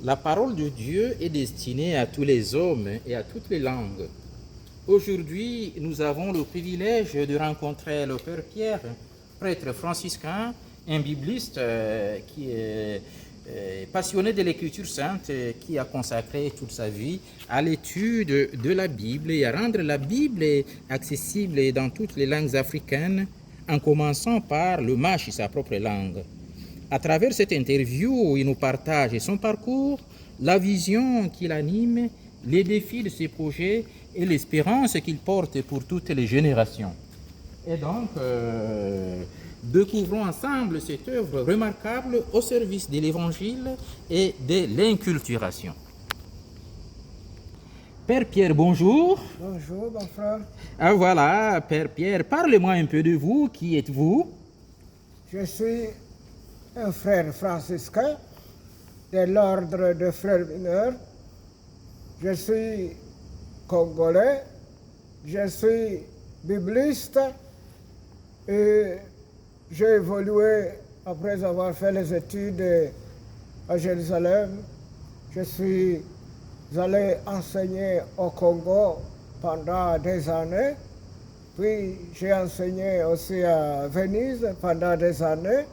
La parole de Dieu est destinée à tous les hommes et à toutes les langues. Aujourd'hui, nous avons le privilège de rencontrer le Père Pierre, prêtre franciscain, un bibliste qui est passionné de l'Écriture sainte, qui a consacré toute sa vie à l'étude de la Bible et à rendre la Bible accessible dans toutes les langues africaines, en commençant par le Mashi, sa propre langue. À travers cette interview, il nous partage son parcours, la vision qu'il anime, les défis de ses projets et l'espérance qu'il porte pour toutes les générations. Et donc, découvrons ensemble cette œuvre remarquable au service de l'Évangile et de l'inculturation. Père Pierre, bonjour. Bonjour, mon frère. Ah voilà, Père Pierre, parlez-moi un peu de vous. Qui êtes-vous? Je suis un frère franciscain de l'ordre de frères mineurs. Je suis congolais. Je suis bibliste et j'ai évolué après avoir fait les études à Jérusalem. Je suis allé enseigner au Congo pendant des années. Puis j'ai enseigné aussi à Venise pendant des années.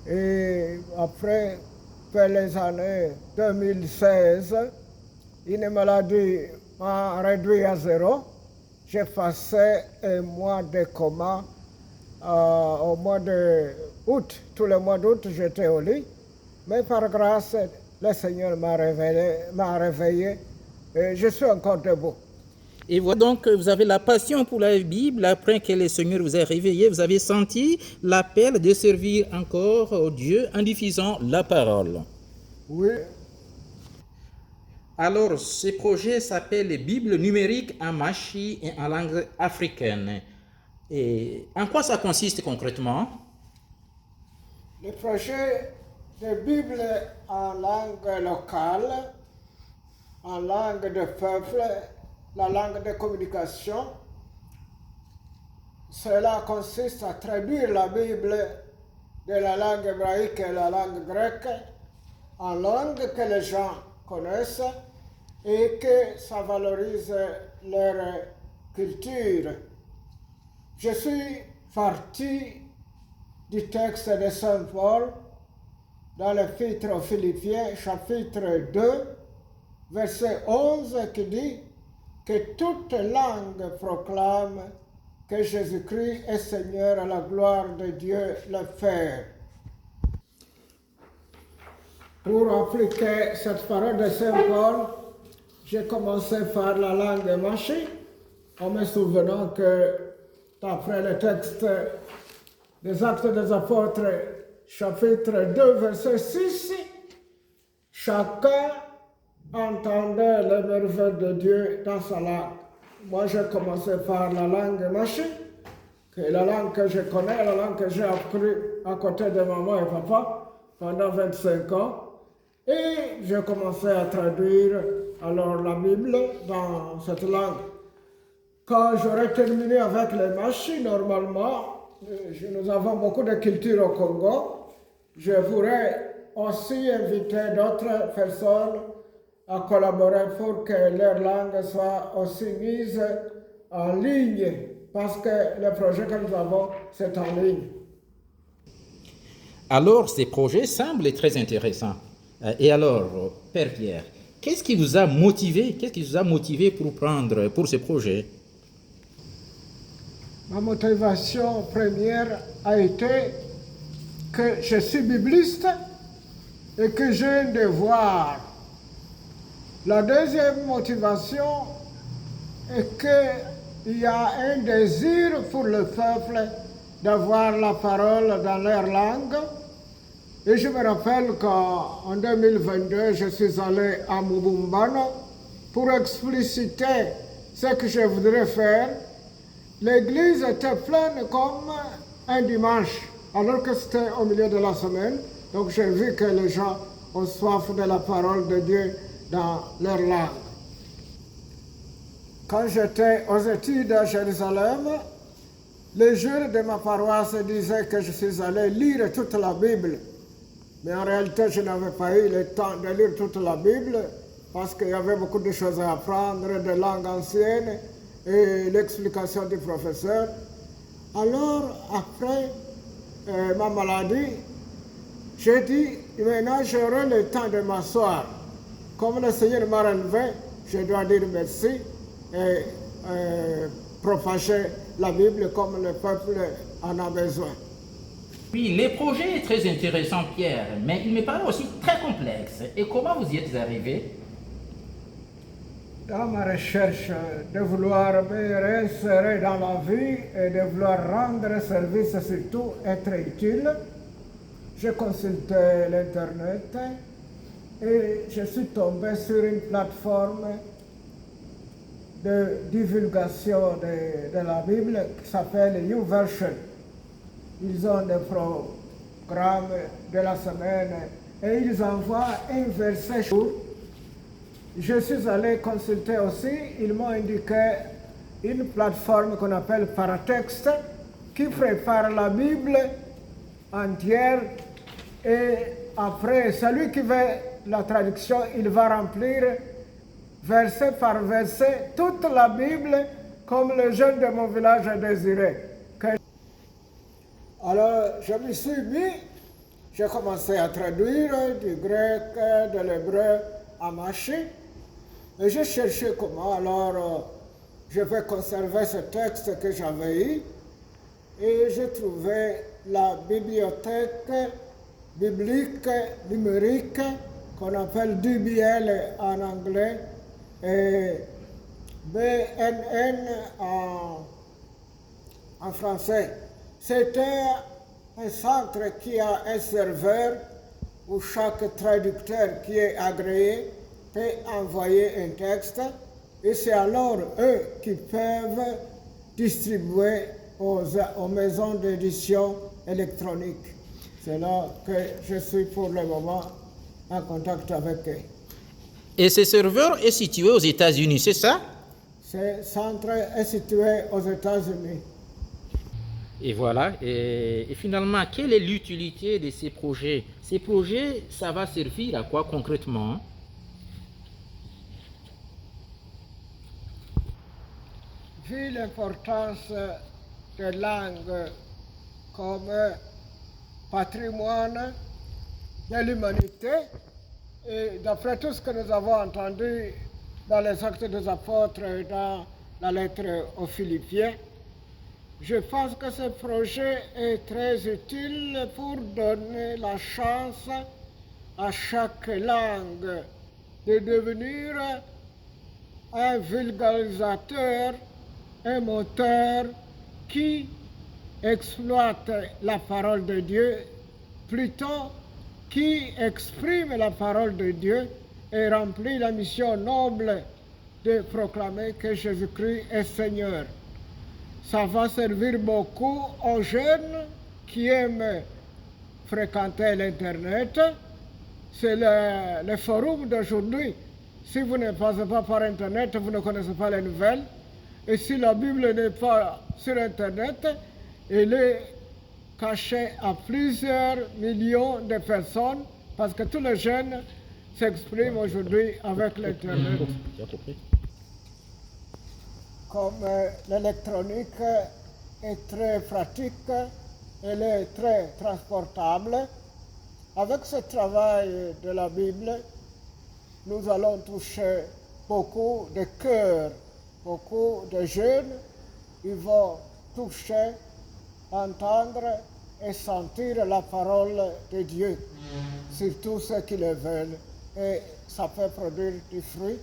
Et après, vers les années 2016, une maladie m'a réduit à zéro. J'ai passé un mois de coma au mois d'août. Tout le mois d'août, j'étais au lit. Mais par grâce, le Seigneur m'a réveillé et je suis encore debout. Et voilà donc, vous avez la passion pour la Bible. Après que le Seigneur vous a réveillé, vous avez senti l'appel de servir encore Dieu en diffusant la parole. Oui. Alors, ce projet s'appelle Bible numérique en Mashi et en langue africaine. Et en quoi ça consiste concrètement? Le projet de Bible en langue locale, en langue de peuple, la langue de communication. Cela consiste à traduire la Bible de la langue hébraïque et la langue grecque en langue que les gens connaissent et que ça valorise leur culture. Je suis parti du texte de Saint Paul dans l'Épître aux Philippiens, chapitre 2, verset 11, qui dit que toute langue proclame que Jésus-Christ est Seigneur à la gloire de Dieu le Père. Pour appliquer cette parole de Saint Paul, j'ai commencé par la langue Mashi, en me souvenant que d'après le texte des Actes des Apôtres, chapitre 2, verset 6, chacun entendait les merveilles de Dieu dans sa langue. Moi, j'ai commencé par la langue Mashi, qui est la langue que je connais, la langue que j'ai appris à côté de maman et papa pendant 25 ans. Et j'ai commencé à traduire alors la Bible dans cette langue. Quand j'aurai terminé avec les Mashi, normalement, nous avons beaucoup de culture au Congo, je voudrais aussi inviter d'autres personnes à collaborer pour que leur langue soit aussi mise en ligne, parce que le projet que nous avons, c'est en ligne. Alors, ces projets semblent très intéressants. Et alors, Père Pierre, qu'est-ce qui vous a motivé pour ce projet? Ma motivation première a été que je suis bibliste et que j'ai un devoir. La deuxième motivation est qu'il y a un désir pour le peuple d'avoir la parole dans leur langue. Et je me rappelle qu'en 2022, je suis allé à Mubumbano pour expliciter ce que je voudrais faire. L'église était pleine comme un dimanche, alors que c'était au milieu de la semaine. Donc j'ai vu que les gens ont soif de la parole de Dieu dans leur langue. Quand j'étais aux études à Jérusalem, les jeunes de ma paroisse disaient que je suis allé lire toute la Bible. Mais en réalité, je n'avais pas eu le temps de lire toute la Bible parce qu'il y avait beaucoup de choses à apprendre, des langues anciennes et l'explication du professeur. Alors, après ma maladie, j'ai dit, maintenant j'aurai le temps de m'asseoir. Comme le Seigneur m'a relevé, je dois dire merci et propager la Bible comme le peuple en a besoin. Oui, le projet est très intéressant, Pierre, mais il me paraît aussi très complexe. Et comment vous y êtes arrivé? Dans ma recherche de vouloir me réinsérer dans la vie et de vouloir rendre service, surtout être utile, j'ai consulté l'Internet et je suis tombé sur une plateforme de divulgation de la Bible qui s'appelle YouVersion. Ils ont des programmes de la semaine et ils envoient un verset jour. Je suis allé consulter aussi, ils m'ont indiqué une plateforme qu'on appelle Paratexte qui prépare la Bible entière et après, celui qui veut la traduction, il va remplir verset par verset toute la Bible comme le jeune de mon village a désiré. Alors, je me suis mis, j'ai commencé à traduire du grec, de l'hébreu à Maché. Et j'ai cherché comment, alors je vais conserver ce texte que j'avais eu. Et j'ai trouvé la bibliothèque biblique numérique qu'on appelle DBL en anglais et BNN en français. C'était un centre qui a un serveur où chaque traducteur qui est agréé peut envoyer un texte et c'est alors eux qui peuvent distribuer aux maisons d'édition électronique. C'est là que je suis pour le moment en contact avec eux. Et ce serveur est situé aux États-Unis, c'est ça? Ce centre est situé aux États-Unis. Et voilà, et finalement, quelle est l'utilité de ces projets? Ces projets, ça va servir à quoi concrètement? Vu l'importance des langues comme patrimoine de l'humanité, et d'après tout ce que nous avons entendu dans les Actes des Apôtres et dans la lettre aux Philippiens, je pense que ce projet est très utile pour donner la chance à chaque langue de devenir un vulgarisateur, un moteur qui exploite la parole de Dieu, plutôt qui exprime la parole de Dieu et remplit la mission noble de proclamer que Jésus-Christ est Seigneur. Ça va servir beaucoup aux jeunes qui aiment fréquenter l'Internet. C'est le forum d'aujourd'hui. Si vous ne passez pas par Internet, vous ne connaissez pas les nouvelles. Et si la Bible n'est pas sur Internet, elle est cachée à plusieurs millions de personnes parce que tous les jeunes s'expriment aujourd'hui avec l'Internet. Comme l'électronique est très pratique, elle est très transportable. Avec ce travail de la Bible, nous allons toucher beaucoup de cœurs, beaucoup de jeunes. Ils vont toucher, entendre et sentir la parole de Dieu, surtout ceux qui le veulent. Et ça peut produire du fruit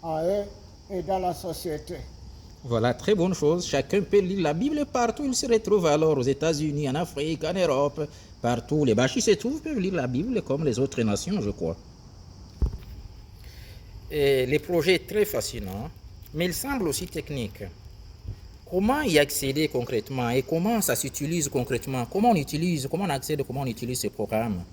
en eux et dans la société. Voilà, très bonne chose. Chacun peut lire la Bible partout. Il se retrouve alors aux États-Unis, en Afrique, en Europe, partout. Les Bachis se trouvent peuvent lire la Bible comme les autres nations, je crois. Et le projet est très fascinant, mais il semble aussi technique. Comment y accéder concrètement et comment ça s'utilise concrètement? Comment on accède, comment on utilise ce programme?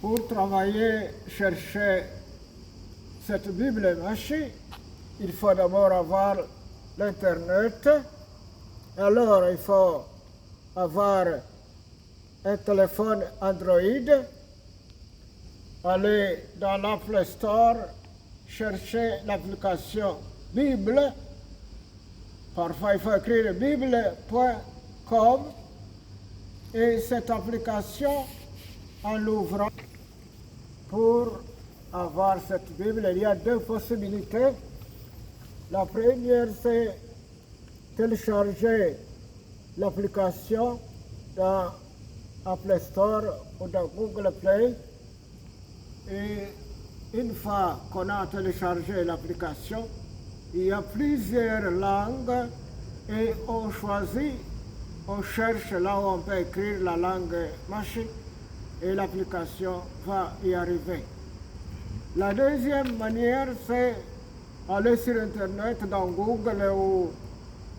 Pour travailler, chercher cette Bible mâchée, il faut d'abord avoir l'Internet. Alors, il faut avoir un téléphone Android, allez dans l'Apple Store, chercher l'application Bible. Parfois, il faut écrire bible.com et cette application, en l'ouvrant, pour avoir cette Bible, il y a deux possibilités. La première, c'est télécharger l'application dans Apple Store ou dans Google Play. Et une fois qu'on a téléchargé l'application, il y a plusieurs langues et on choisit, on cherche là où on peut écrire la langue machine et l'application va y arriver. La deuxième manière, c'est aller sur Internet, dans Google ou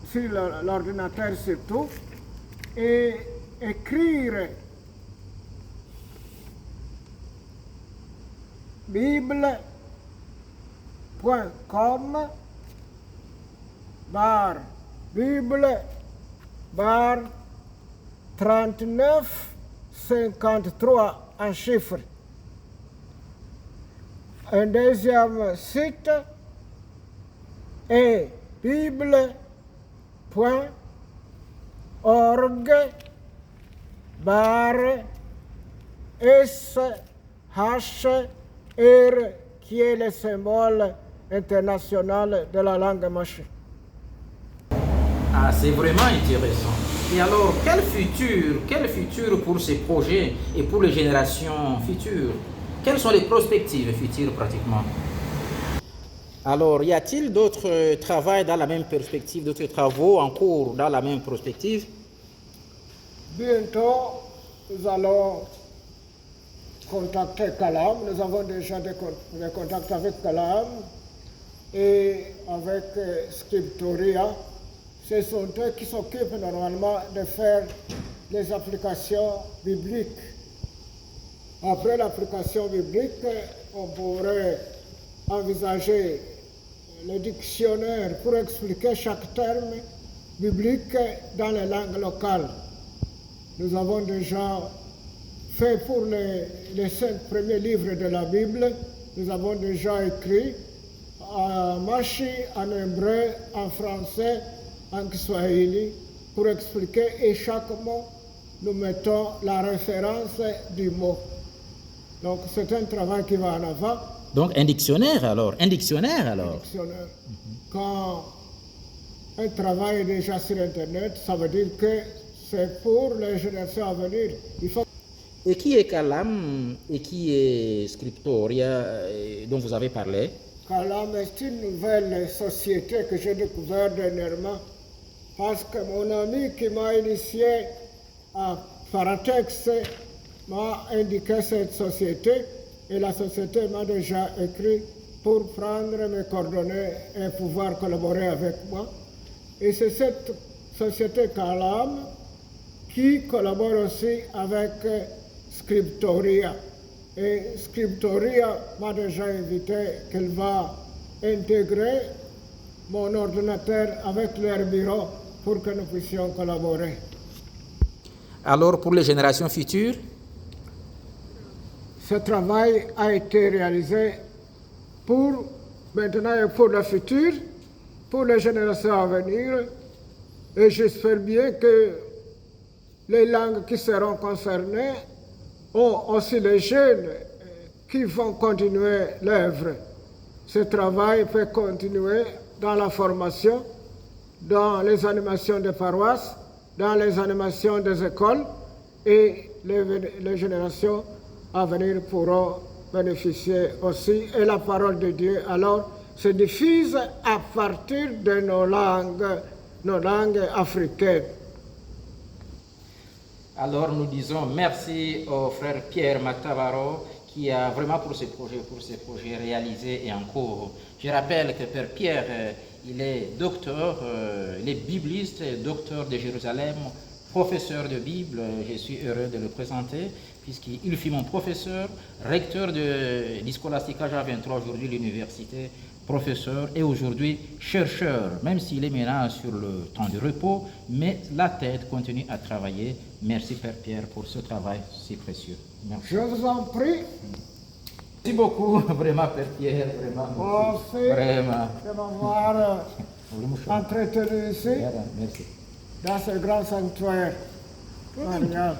sur l'ordinateur surtout, et écrire bible.com Bible 3953 en chiffres. Un deuxième site est bible.org SHR, qui est le symbole international de la langue machine. Ah, c'est vraiment intéressant. Et alors, quel futur pour ces projets et pour les générations futures? Quelles sont les perspectives futures pratiquement? Alors, y a-t-il d'autres travaux dans la même perspective, d'autres travaux en cours dans la même perspective? Bientôt, nous allons contacter Calam. Nous avons déjà des contacts avec Calam et avec Scriptoria. Ce sont eux qui s'occupent normalement de faire les applications bibliques. Après l'application biblique, on pourrait envisager le dictionnaire pour expliquer chaque terme biblique dans les langues locales. Nous avons déjà fait pour les 5 premiers livres de la Bible, nous avons déjà écrit en machi, en hébreu, en français, en kiswahili, pour expliquer, et chaque mot, nous mettons la référence du mot. Donc c'est un travail qui va en avant. Donc un dictionnaire alors? Un dictionnaire. Quand un travail est déjà sur Internet, ça veut dire que c'est pour les générations à venir. Et qui est Calam et qui est Scriptoria dont vous avez parlé? Calam est une nouvelle société que j'ai découverte dernièrement parce que mon ami qui m'a initié à Paratex m'a indiqué cette société et la société m'a déjà écrit pour prendre mes coordonnées et pouvoir collaborer avec moi. Et c'est cette société Calam qui collabore aussi avec Scriptoria. Et Scriptoria m'a déjà invité qu'elle va intégrer mon ordinateur avec leur bureau pour que nous puissions collaborer. Alors pour les générations futures? Ce travail a été réalisé pour maintenant et pour le futur, pour les générations à venir. Et j'espère bien que les langues qui seront concernées ont aussi les jeunes qui vont continuer l'œuvre. Ce travail peut continuer dans la formation, dans les animations des paroisses, dans les animations des écoles, et les générations à venir pourront bénéficier aussi. Et la parole de Dieu alors se diffuse à partir de nos langues africaines. Alors nous disons merci au frère Pierre Matavaro qui a vraiment pour ces projets réalisés et en cours. Je rappelle que Père Pierre, il est docteur, il est bibliste, docteur de Jérusalem, professeur de Bible. Je suis heureux de le présenter puisqu'il fut mon professeur, recteur du Scholastica J23, aujourd'hui l'université, professeur et aujourd'hui chercheur, même s'il est maintenant sur le temps de repos, mais la tête continue à travailler. Merci Père Pierre pour ce travail si précieux. Merci. Je vous en prie. Merci beaucoup, vraiment Père Pierre, vraiment. Merci Vraiment. de m'avoir entretenu ici, Merci. dans ce grand sanctuaire marial.